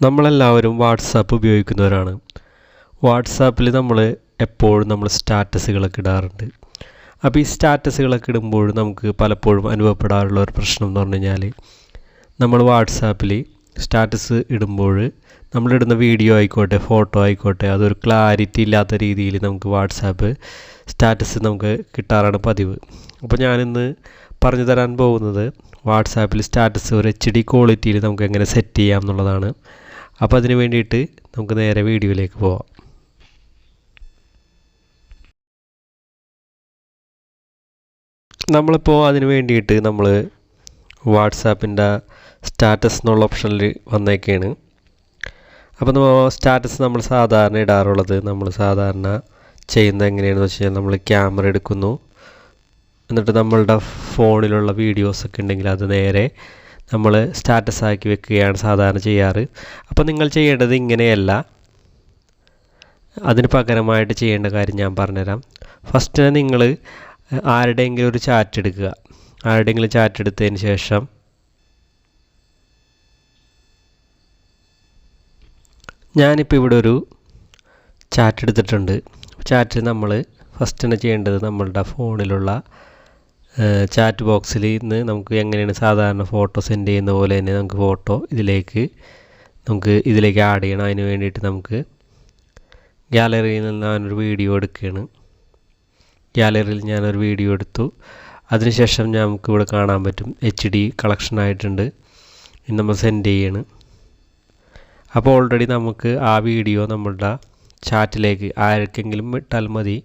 നമ്മളെല്ലാവരും വാട്സാപ്പ് ഉപയോഗിക്കുന്നവരാണ്. വാട്സാപ്പിൽ എപ്പോഴും സ്റ്റാറ്റസുകളൊക്കെ ഇടാറുണ്ട്. അപ്പോൾ ഈ സ്റ്റാറ്റസുകളൊക്കെ ഇടുമ്പോൾ നമുക്ക് പലപ്പോഴും അനുഭവപ്പെടാറുള്ള ഒരു പ്രശ്നം എന്ന് പറഞ്ഞു കഴിഞ്ഞാൽ, നമ്മൾ വാട്സാപ്പിൽ സ്റ്റാറ്റസ് ഇടുമ്പോൾ നമ്മളിടുന്ന വീഡിയോ ആയിക്കോട്ടെ ഫോട്ടോ ആയിക്കോട്ടെ അതൊരു ക്ലാരിറ്റി ഇല്ലാത്ത രീതിയിൽ നമുക്ക് വാട്സാപ്പ് സ്റ്റാറ്റസ് നമുക്ക് കിട്ടാറാണ് പതിവ്. അപ്പോൾ ഞാനിന്ന് പറഞ്ഞു തരാൻ പോകുന്നത് വാട്സാപ്പിൽ സ്റ്റാറ്റസ് ഒരു HD ക്വാളിറ്റിയിൽ നമുക്ക് എങ്ങനെ സെറ്റ് ചെയ്യാം എന്നുള്ളതാണ്. അപ്പോൾ അതിന് വേണ്ടിയിട്ട് നമുക്ക് നേരെ വീഡിയോയിലേക്ക് പോവാം. നമ്മളിപ്പോൾ അതിന് വേണ്ടിയിട്ട് വാട്സാപ്പിൻ്റെ സ്റ്റാറ്റസ് എന്നുള്ള ഓപ്ഷനിൽ വന്നേക്കാണ്. അപ്പോൾ സ്റ്റാറ്റസ് നമ്മൾ സാധാരണ ഇടാറുള്ളത് സാധാരണ ചെയ്യുന്നത് എങ്ങനെയാണെന്ന് വെച്ച് കഴിഞ്ഞാൽ, നമ്മൾ ക്യാമറ എടുക്കുന്നു, എന്നിട്ട് നമ്മളുടെ ഫോണിലുള്ള വീഡിയോസൊക്കെ ഉണ്ടെങ്കിൽ അത് നേരെ നമ്മൾ സ്റ്റാറ്റസ് ആക്കി വെക്കുകയാണ് സാധാരണ ചെയ്യാറ്. അപ്പോൾ നിങ്ങൾ ചെയ്യേണ്ടത് ഇങ്ങനെയല്ല, അതിന് പകരമായിട്ട് ചെയ്യേണ്ട കാര്യം ഞാൻ പറഞ്ഞുതരാം. ഫസ്റ്റ് നിങ്ങൾ ആരുടെയെങ്കിലും ഒരു ചാറ്റ് എടുക്കുക. ആരുടെയെങ്കിലും ചാറ്റ് എടുത്തതിന് ശേഷം ഞാനിപ്പോൾ ഇവിടെ ഒരു ചാറ്റ് എടുത്തിട്ടുണ്ട്. ചാറ്റ് നമ്മൾ ഫസ്റ്റ് തന്നെ ചെയ്യേണ്ടത് നമ്മളുടെ ഫോണിലുള്ള ചാറ്റ് ബോക്സിൽ നിന്ന് നമുക്ക് എങ്ങനെയാണ് സാധാരണ ഫോട്ടോ സെൻഡ് ചെയ്യുന്ന പോലെ തന്നെ നമുക്ക് ഫോട്ടോ ഇതിലേക്ക് ആഡ് ചെയ്യണം. അതിന് വേണ്ടിയിട്ട് നമുക്ക് ഗാലറിയിൽ നിന്ന് ഞാനൊരു വീഡിയോ എടുക്കുകയാണ്. ഗാലറിയിൽ ഞാനൊരു വീഡിയോ എടുത്തു. അതിനുശേഷം നമുക്കിവിടെ കാണാൻ പറ്റും HD കളക്ഷൻ ആയിട്ടുണ്ട്. ഇനി നമ്മൾ സെൻഡ് ചെയ്യണം. അപ്പോൾ ഓൾറെഡി നമുക്ക് ആ വീഡിയോ നമ്മളുടെ ചാറ്റിലേക്ക് ആർക്കെങ്കിലും ഇട്ടാൽ മതി.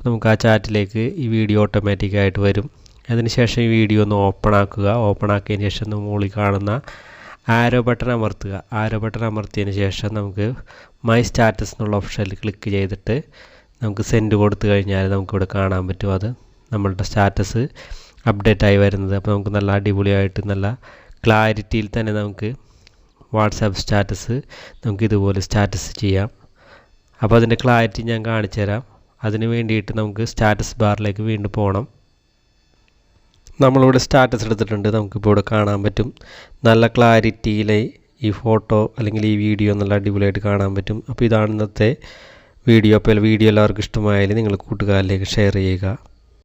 നമുക്ക് ആ ചാറ്റിലേക്ക് ഈ വീഡിയോ ഓട്ടോമാറ്റിക്കായിട്ട് വരും. അതിനുശേഷം ഈ വീഡിയോ ഒന്ന് ഓപ്പൺ ആക്കുക. ഓപ്പൺ ആക്കിയതിന് ശേഷം മുകളിൽ കാണുന്ന ആരോ ബട്ടൺ അമർത്തുക. ആരോ ബട്ടൺ അമർത്തിയതിന് ശേഷം നമുക്ക് മൈ സ്റ്റാറ്റസ് എന്നുള്ള ഓപ്ഷനിൽ ക്ലിക്ക് ചെയ്തിട്ട് നമുക്ക് സെൻഡ് കൊടുത്തു കഴിഞ്ഞാൽ നമുക്കിവിടെ കാണാൻ പറ്റും അത് നമ്മളുടെ സ്റ്റാറ്റസ് അപ്ഡേറ്റ് ആയി വരുന്നത്. അപ്പോൾ നമുക്ക് നല്ല അടിപൊളിയായിട്ട് നല്ല ക്ലാരിറ്റിയിൽ തന്നെ നമുക്ക് വാട്സാപ്പ് സ്റ്റാറ്റസ് ഇതുപോലെ സ്റ്റാറ്റസ് ചെയ്യാം. അപ്പോൾ അതിൻ്റെ ക്ലാരിറ്റി ഞാൻ കാണിച്ചു തരാം. അതിന് വേണ്ടിയിട്ട് നമുക്ക് സ്റ്റാറ്റസ് ബാറിലേക്ക് വീണ്ടും പോകണം. നമ്മളിവിടെ സ്റ്റാറ്റസ് എടുത്തിട്ടുണ്ട്. നമുക്കിപ്പോൾ ഇവിടെ കാണാൻ പറ്റും നല്ല ക്ലാരിറ്റിയിലെ ഈ ഫോട്ടോ അല്ലെങ്കിൽ ഈ വീഡിയോ നല്ല അടിപൊളിയായിട്ട് കാണാൻ പറ്റും. അപ്പോൾ ഇതാണ് ഇന്നത്തെ വീഡിയോ. അപ്പോൾ വീഡിയോ എല്ലാവർക്കും ഇഷ്ടമായാൽ നിങ്ങൾ കൂട്ടുകാരിലേക്ക് ഷെയർ ചെയ്യുക.